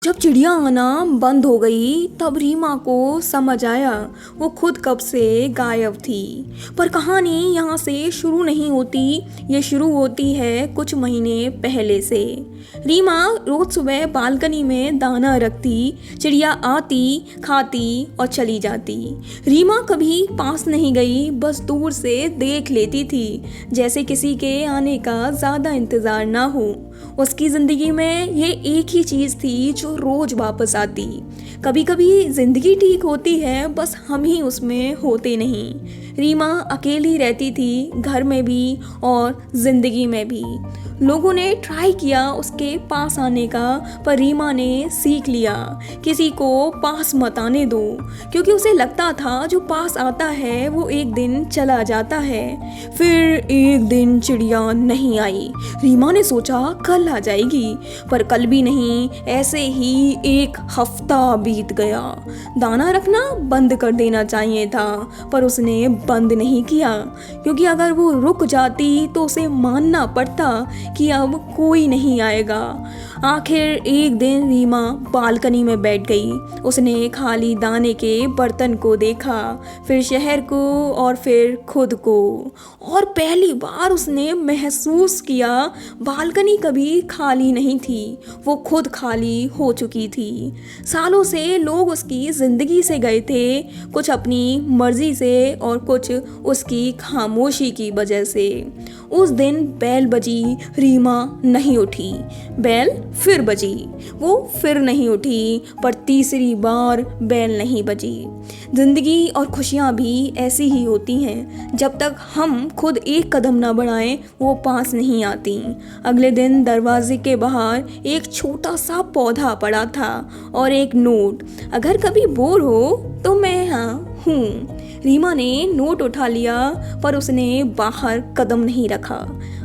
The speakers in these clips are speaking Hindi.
जब चिड़िया आना बंद हो गई तब रीमा को समझ आया वो खुद कब से गायब थी। पर कहानी यहाँ से शुरू नहीं होती, ये शुरू होती है कुछ महीने पहले से। रीमा रोज सुबह बालकनी में दाना रखती, चिड़िया आती, खाती और चली जाती। रीमा कभी पास नहीं गई, बस दूर से देख लेती थी, जैसे किसी के आने का ज़्यादा इंतज़ार ना हो। उसकी ज़िंदगी में ये एक ही चीज़ थी जो रोज वापस आती। कभी कभी जिंदगी ठीक होती है, बस हम ही उसमें होते नहीं। रीमा अकेली रहती थी, घर में भी और जिंदगी में भी। लोगों ने ट्राई किया उसके पास आने का, पर रीमा ने सीख लिया किसी को पास मत आने दो, क्योंकि उसे लगता था जो पास आता है वो एक दिन चला जाता है। फिर एक दिन चिड़िया नहीं आई। रीमा ने सोचा कल आ जाएगी, पर कल भी नहीं, ऐसे ही एक हफ्ता बीत गया। दाना रखना बंद कर देना चाहिए था, पर उसने बंद नहीं किया, क्योंकि अगर वो रुक जाती तो उसे मानना पड़ता कि अब कोई नहीं आएगा। आखिर एक दिन रीमा बालकनी में बैठ गई। उसने खाली दाने के बर्तन को देखा, फिर शहर को और फिर खुद को, और पहली बार उसने महसूस किया बालकनी कभी खाली नहीं थी, वो खुद खाली हो चुकी थी। सालों से लोग उसकी ज़िंदगी से गए थे, कुछ अपनी मर्जी से और कुछ उसकी खामोशी की वजह से। उस दिन बेल बजी, रीमा नहीं उठी। बेल फिर बजी, वो फिर नहीं उठी, पर तीसरी बार बेल नहीं बजी। जिंदगी और खुशियाँ भी ऐसी ही होती हैं, जब तक हम खुद एक कदम ना बढ़ाएं वो पास नहीं आती। अगले दिन दरवाजे के बाहर एक छोटा सा पौधा पड़ा था और एक नोट, अगर कभी बोर हो तो मैं यहाँ हूँ। रीमा ने नोट उठा लिया, पर उसने बाहर कदम नहीं रखा।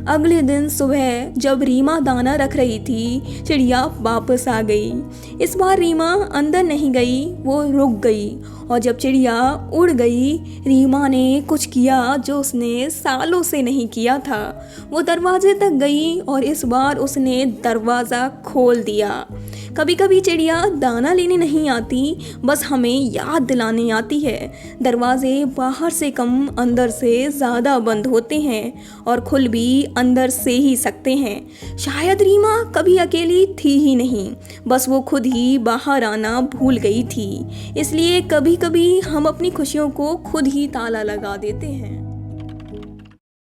अगले दिन सुबह जब रीमा दाना रख रही थी, चिड़िया वापस आ गई। इस बार रीमा अंदर नहीं गई, वो रुक गई, और जब चिड़िया उड़ गई, रीमा ने कुछ किया जो उसने सालों से नहीं किया था। वो दरवाजे तक गई और इस बार उसने दरवाज़ा खोल दिया। कभी कभी चिड़िया दाना लेने नहीं आती, बस हमें याद दिलाने आती है। दरवाजे बाहर से कम अंदर से ज़्यादा बंद होते हैं, और खुल भी अंदर से ही सकते हैं। शायद रीमा कभी अकेली थी ही नहीं, बस वो खुद ही बाहर आना भूल गई थी। इसलिए कभी कभी हम अपनी खुशियों को खुद ही ताला लगा देते हैं।